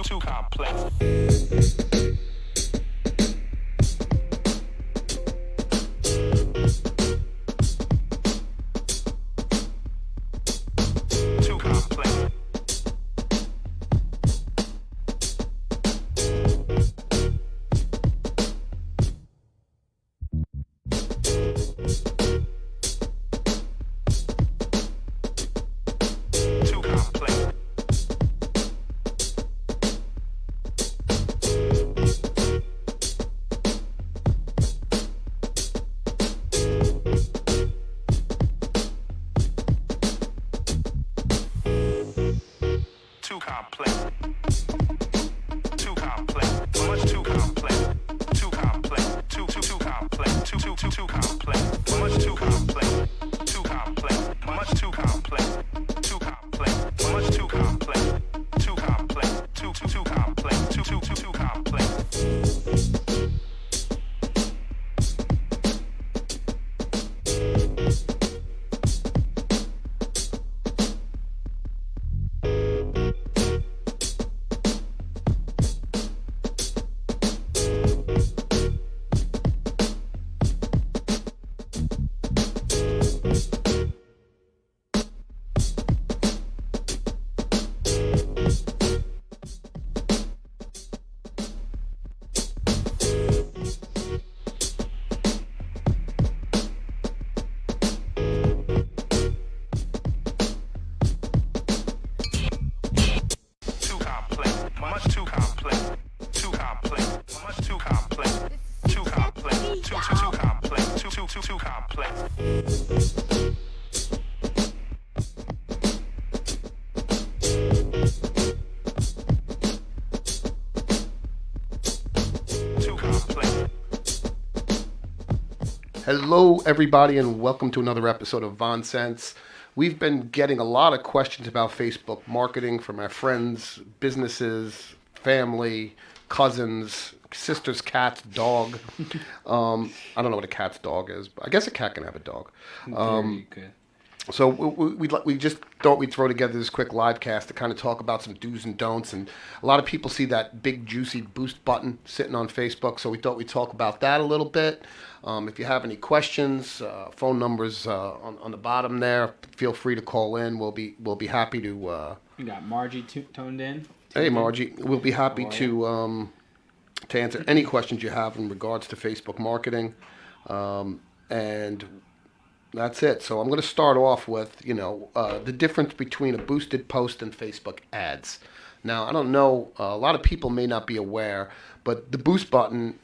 too complex. Too complex. Too complex. Too complex. Too complex. Much too complex. Too complex. Too complex. Too complex. Much too complex. Too complex. Much too complex. Too complex. Much too complex. Too complex. Too complex. Too complex. Too complex, much too complex, too complex, much too complex, too complex, too complex, too complex. Too complex. Hello, everybody, and welcome to another episode of VONSense. We've been getting a lot of questions about Facebook marketing from our friends, businesses, family, cousins, sister's cat's dog. I don't know what a cat's dog is, but I guess a cat can have a dog. Very good. So we just thought we'd throw together this quick live cast to kind of talk about some do's and don'ts. And a lot of people see that big, juicy boost button sitting on Facebook. So we thought we'd talk about that a little bit. If you have any questions, phone numbers on the bottom there. Feel free to call in. We'll be happy to. We got Margie toned in. Hey, Margie. We'll be happy to answer any questions you have in regards to Facebook marketing. And that's it. So I'm going to start off with, the difference between a boosted post and Facebook ads. Now, I don't know, a lot of people may not be aware, but the boost button,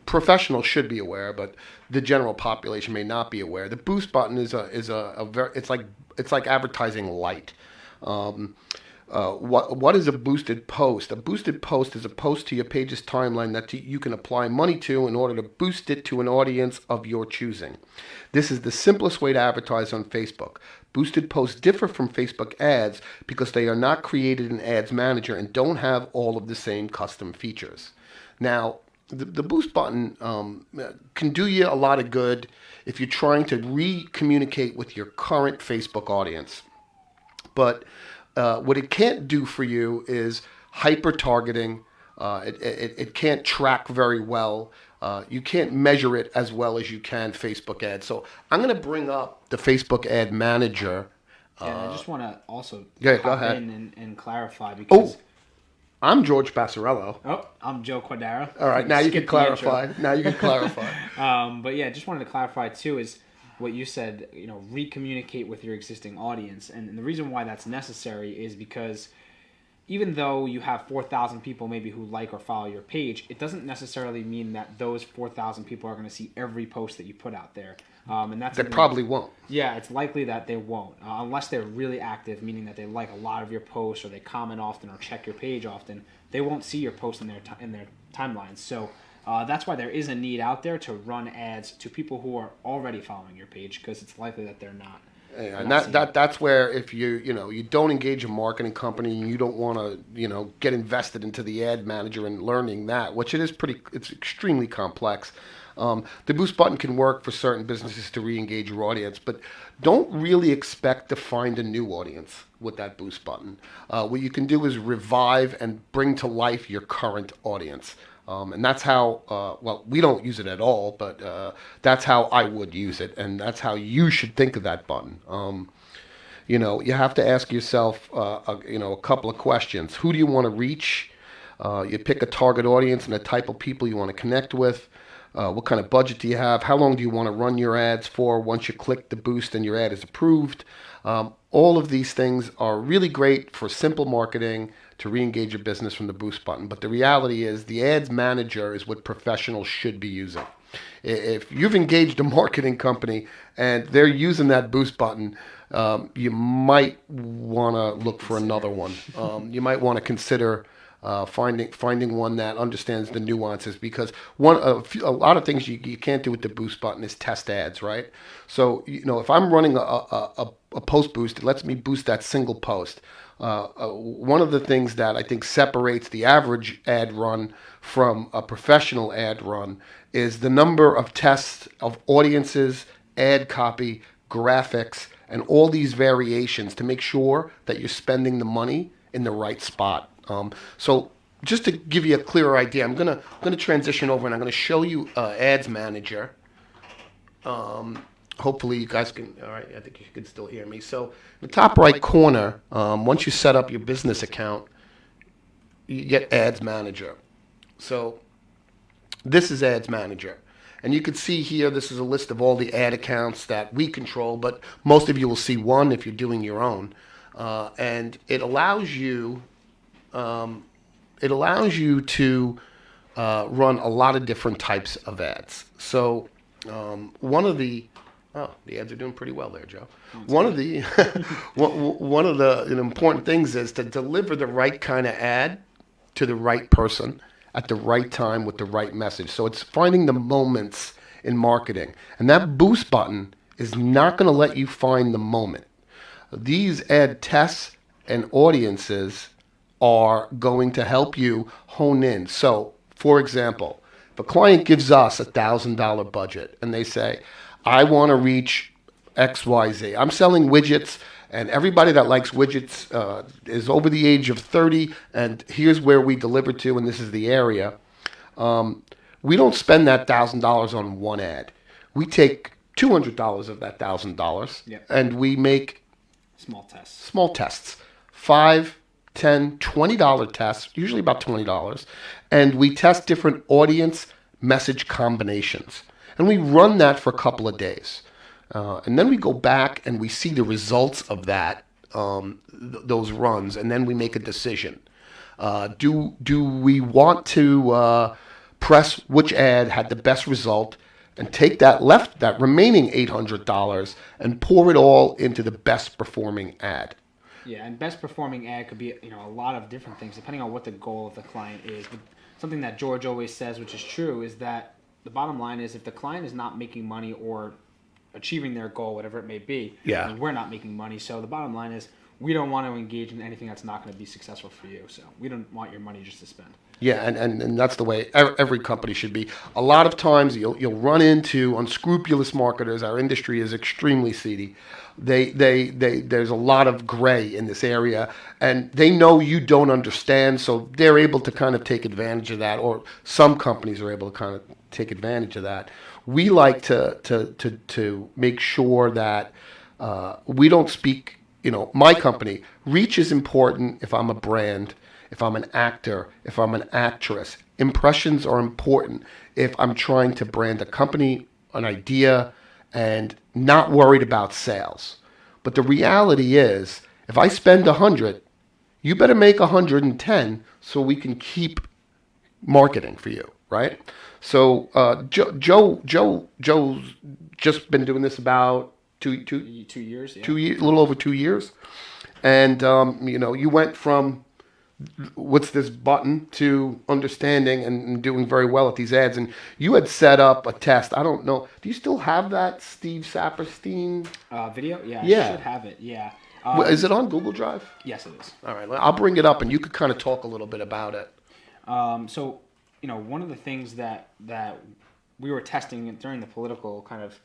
professionals should be aware, but the general population may not be aware. The boost button is a very, it's like advertising light. What is a boosted post? A boosted post is a post to your page's timeline that you can apply money to in order to boost it to an audience of your choosing. This is the simplest way to advertise on Facebook. Boosted posts differ from Facebook ads because they are not created in Ads Manager and don't have all of the same custom features. Now, the boost button can do you a lot of good if you're trying to re-communicate with your current Facebook audience. But what it can't do for you is hyper-targeting. It can't track very well. You can't measure it as well as you can Facebook ads. So I'm going to bring up the Facebook Ad Manager. I just want to also go hop ahead. in and clarify because... I'm George Passarello. Oh, I'm Joe Quadara. All right, now you can Skip the clarify. intro. Now you can clarify. But yeah, just wanted to clarify too is what you said, re-communicate with your existing audience. And the reason why that's necessary is because even though you have 4,000 people maybe who like or follow your page, it doesn't necessarily mean that those 4,000 people are going to see every post that you put out there. And that's They probably won't. Yeah, it's likely that they won't, unless they're really active, meaning that they like a lot of your posts or they comment often or check your page often. They won't see your posts in their timelines. So that's why there is a need out there to run ads to people who are already following your page because it's likely that they're not. And that's where if you don't engage a marketing company and you don't want to get invested into the ad manager and learning that, which it's extremely complex. The boost button can work for certain businesses to re-engage your audience, but don't really expect to find a new audience with that boost button. What you can do is revive and bring to life your current audience. And that's how, we don't use it at all, but that's how I would use it, and that's how you should think of that button. You have to ask yourself, a couple of questions. Who do you want to reach? You pick a target audience and the type of people you want to connect with. What kind of budget do you have? How long do you want to run your ads for once you click the boost and your ad is approved? All of these things are really great for simple marketing to re-engage your business from the boost button. But the reality is the ads manager is what professionals should be using. If you've engaged a marketing company and they're using that boost button, you might want to look for another one. You might want to consider finding one that understands the nuances, because a lot of things you can't do with the boost button is test ads, right? So if I'm running a post boost, it lets me boost that single post. One of the things that I think separates the average ad run from a professional ad run is the number of tests of audiences, ad copy, graphics, and all these variations to make sure that you're spending the money in the right spot. So just to give you a clearer idea, I'm gonna transition over and I'm gonna show you Ads Manager. Hopefully you guys can. All right, I think you can still hear me. So in the top right corner, once you set up your business account, you get Ads Manager. So this is Ads Manager. And you can see here, this is a list of all the ad accounts that we control, but most of you will see one if you're doing your own. And it allows you to run a lot of different types of ads. So the ads are doing pretty well there, Joe. One of the important things is to deliver the right kind of ad to the right person at the right time with the right message. So it's finding the moments in marketing. And that boost button is not going to let you find the moment. These ad tests and audiences are going to help you hone in. So, for example, if a client gives us $1,000 budget and they say, I want to reach XYZ. I'm selling widgets, and everybody that likes widgets is over the age of 30, and here's where we deliver to, and this is the area. We don't spend that $1,000 on one ad. We take $200 of that $1,000, and we make small tests. $5, $10, $20 tests, usually about $20, and we test different audience message combinations. And we run that for a couple of days. And then we go back and we see the results of that, those runs, and then we make a decision. Do we want to press which ad had the best result and take that remaining $800 and pour it all into the best performing ad? Yeah, and best performing ad could be a lot of different things depending on what the goal of the client is. But something that George always says, which is true, is that the bottom line is if the client is not making money or achieving their goal, whatever it may be, then we're not making money. So the bottom line is we don't want to engage in anything that's not going to be successful for you. So we don't want your money just to spend. Yeah, and that's the way every company should be. A lot of times you'll run into unscrupulous marketers. Our industry is extremely seedy. There's a lot of gray in this area, and they know you don't understand, so they're able to kind of take advantage of that, or some companies are able to kind of take advantage of that. We like to make sure that we don't speak. My company, reach is important if I'm a brand, if I'm an actor, if I'm an actress. Impressions are important if I'm trying to brand a company, an idea, and not worried about sales. But the reality is, if I spend 100, you better make 110 so we can keep marketing for you, right? So Joe's just been doing this about 2 years, yeah. 2 years, a little over 2 years, and you went from what's this button to understanding and doing very well at these ads. And you had set up a test. I don't know. Do you still have that, Steve Saperstein? Video? Yeah, I should Yeah. have it. Yeah. Is it on Google Drive? Yes, it is. All right, I'll bring it up, and you could kind of talk a little bit about it. So, one of the things that we were testing during the political kind of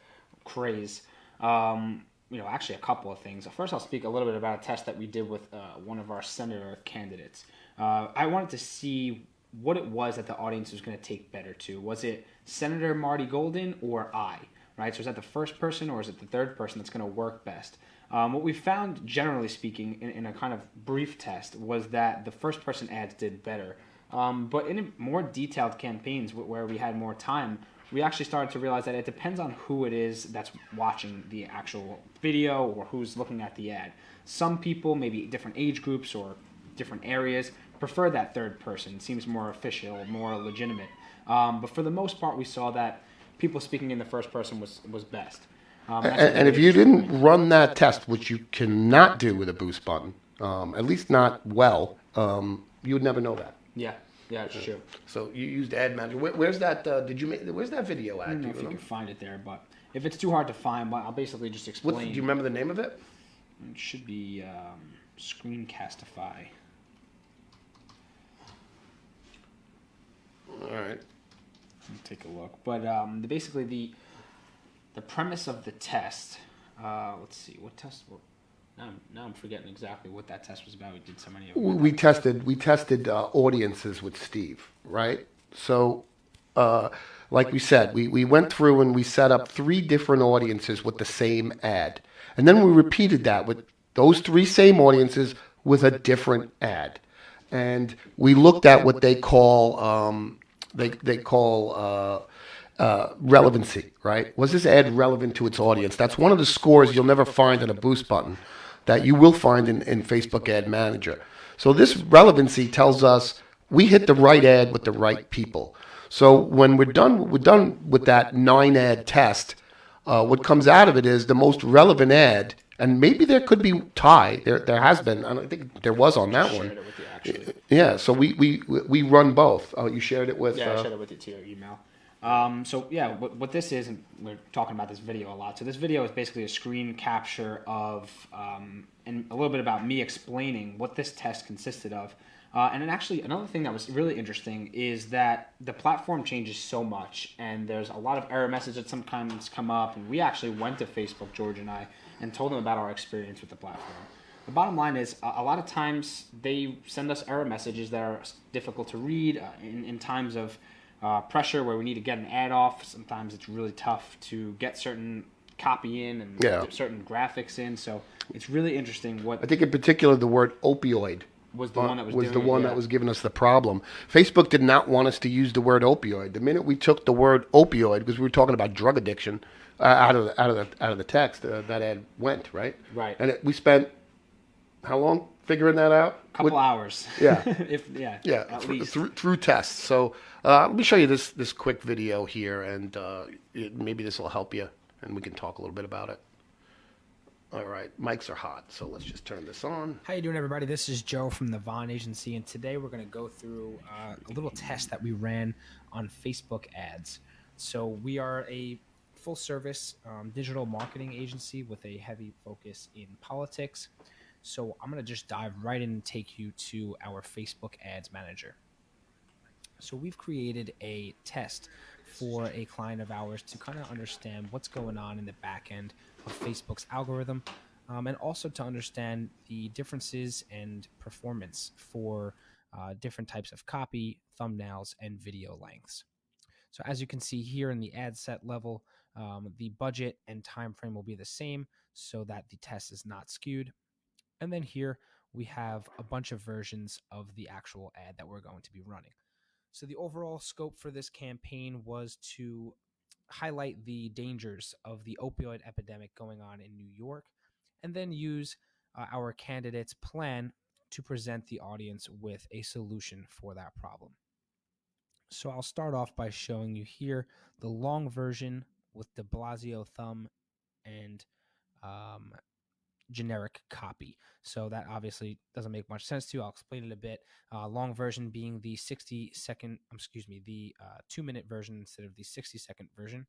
craze, actually a couple of things. First, I'll speak a little bit about a test that we did with one of our senator candidates. I wanted to see what it was that the audience was going to take better to. Was it Senator Marty Golden or I? Right? So is that the first person or is it the third person that's going to work best? What we found, generally speaking, in a kind of brief test, was that the first person ads did better. But in more detailed campaigns where we had more time, we actually started to realize that it depends on who it is that's watching the actual video or who's looking at the ad. Some people, maybe different age groups or different areas, prefer that third person. It seems more official, more legitimate. But for the most part, we saw that people speaking in the first person was best. And if you didn't run that test, which you cannot do with a boost button, at least not well, you would never know that. Yeah, it's true. So you used Ad Manager. Where's that? Where's that video at? I don't know if you can find it there, but if it's too hard to find, I'll basically just explain. Do you remember the name of it? It should be Screencastify. All right. Let me take a look. But basically, the premise of the test. Let's see, what test? Now I'm forgetting exactly what that test was about. We did so many of them. We tested audiences with Steve, right? So, like we said, we went through and we set up 3 different audiences with the same ad, and then we repeated that with those 3 same audiences with a different ad, and we looked at what they call relevancy, right? Was this ad relevant to its audience? That's one of the scores you'll never find on a boost button that you will find in Facebook Ad Manager. So this relevancy tells us we hit the right ad with the right people. So when we're done with that 9 ad test, what comes out of it is the most relevant ad, and maybe there could be tie. There has been. I don't think there was on that one. Shared it with you, actually. Yeah. So we run both. Oh, you shared it with. Yeah, I shared it with you to your email. What this is, and we're talking about this video a lot. So this video is basically a screen capture of, and a little bit about me explaining what this test consisted of. And then actually another thing that was really interesting is that the platform changes so much, and there's a lot of error messages that sometimes come up. And we actually went to Facebook, George and I, and told them about our experience with the platform. The bottom line is a lot of times they send us error messages that are difficult to read in times of pressure where we need to get an ad off. Sometimes it's really tough to get certain copy in and certain graphics in. So it's really interesting. What I think in particular the word opioid was the one that that was giving us the problem. Facebook did not want us to use the word opioid. The minute we took the word opioid, because we were talking about drug addiction, out of the text, that ad went right. Right. And we spent how long figuring that out? Couple hours. Yeah. At least. Through tests. So let me show you this quick video here, and maybe this will help you, and we can talk a little bit about it. All right, mics are hot, so let's just turn this on. How you doing, everybody? This is Joe from the Vaughn Agency, and today we're going to go through a little test that we ran on Facebook ads. So we are a full-service digital marketing agency with a heavy focus in politics. So I'm going to just dive right in and take you to our Facebook Ads Manager. So we've created a test for a client of ours to kind of understand what's going on in the back end of Facebook's algorithm, and also to understand the differences and performance for different types of copy, thumbnails, and video lengths. So as you can see here in the ad set level, the budget and time frame will be the same so that the test is not skewed. And then here we have a bunch of versions of the actual ad that we're going to be running. So the overall scope for this campaign was to highlight the dangers of the opioid epidemic going on in New York, and then use our candidate's plan to present the audience with a solution for that problem. So I'll start off by showing you here the long version with de Blasio thumb and generic copy. So that obviously doesn't make much sense to you. I'll explain it a bit. Long version being the 2-minute version instead of the 60-second version.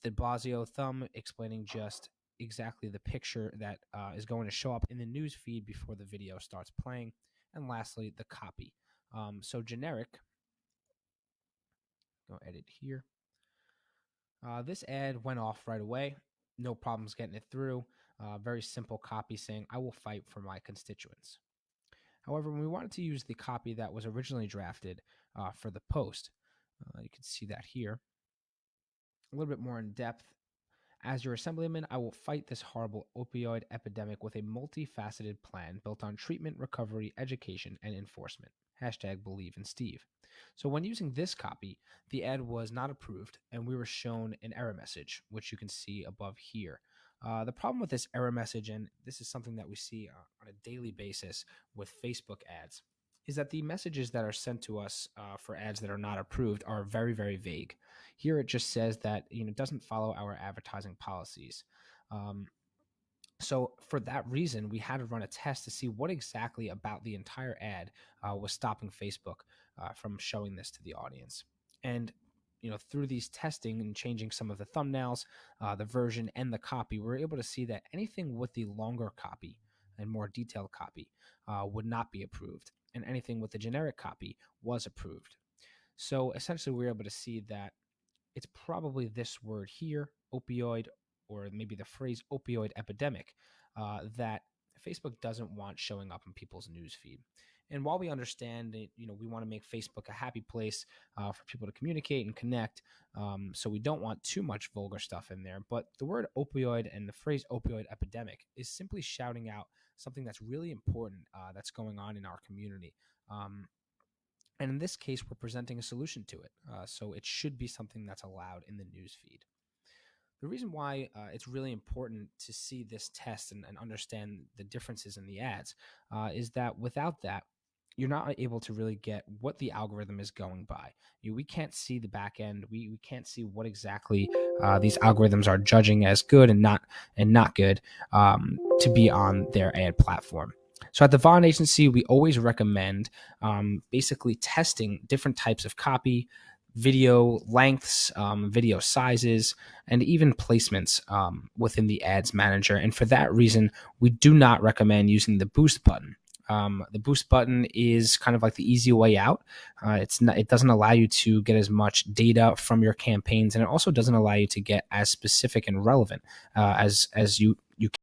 The Blasio thumb explaining just exactly the picture that is going to show up in the news feed before the video starts playing. And lastly, the copy. So generic, go edit here. This ad went off right away. No problems getting it through. Very simple copy saying, I will fight for my constituents. However, when we wanted to use the copy that was originally drafted for the post, you can see that here. A little bit more in depth. As your assemblyman, I will fight this horrible opioid epidemic with a multifaceted plan built on treatment, recovery, education, and enforcement. #Believe in Steve. So when using this copy, the ad was not approved, and we were shown an error message, which you can see above here. The problem with this error message, and this is something that we see on a daily basis with Facebook ads, is that the messages that are sent to us for ads that are not approved are very, very vague. Here it just says that it doesn't follow our advertising policies. So for that reason, we had to run a test to see what exactly about the entire ad was stopping Facebook from showing this to the audience. And through these testing and changing some of the thumbnails, the version, and the copy, we're able to see that anything with the longer copy and more detailed copy would not be approved, and anything with the generic copy was approved. So essentially, we're able to see that it's probably this word here, opioid, or maybe the phrase opioid epidemic, that Facebook doesn't want showing up in people's newsfeed. And while we understand that, we want to make Facebook a happy place for people to communicate and connect, so we don't want too much vulgar stuff in there. But the word opioid and the phrase opioid epidemic is simply shouting out something that's really important that's going on in our community. And in this case, we're presenting a solution to it. So it should be something that's allowed in the newsfeed. The reason why it's really important to see this test and understand the differences in the ads is that without that, you're not able to really get what the algorithm is going by. We can't see the back end. We can't see what exactly these algorithms are judging as good and not good to be on their ad platform. So at the Vaughn Agency, we always recommend basically testing different types of copy, video lengths, video sizes, and even placements within the ads manager. And for that reason, we do not recommend using the boost button. The boost button is kind of like the easy way out. It doesn't allow you to get as much data from your campaigns, and it also doesn't allow you to get as specific and relevant as you can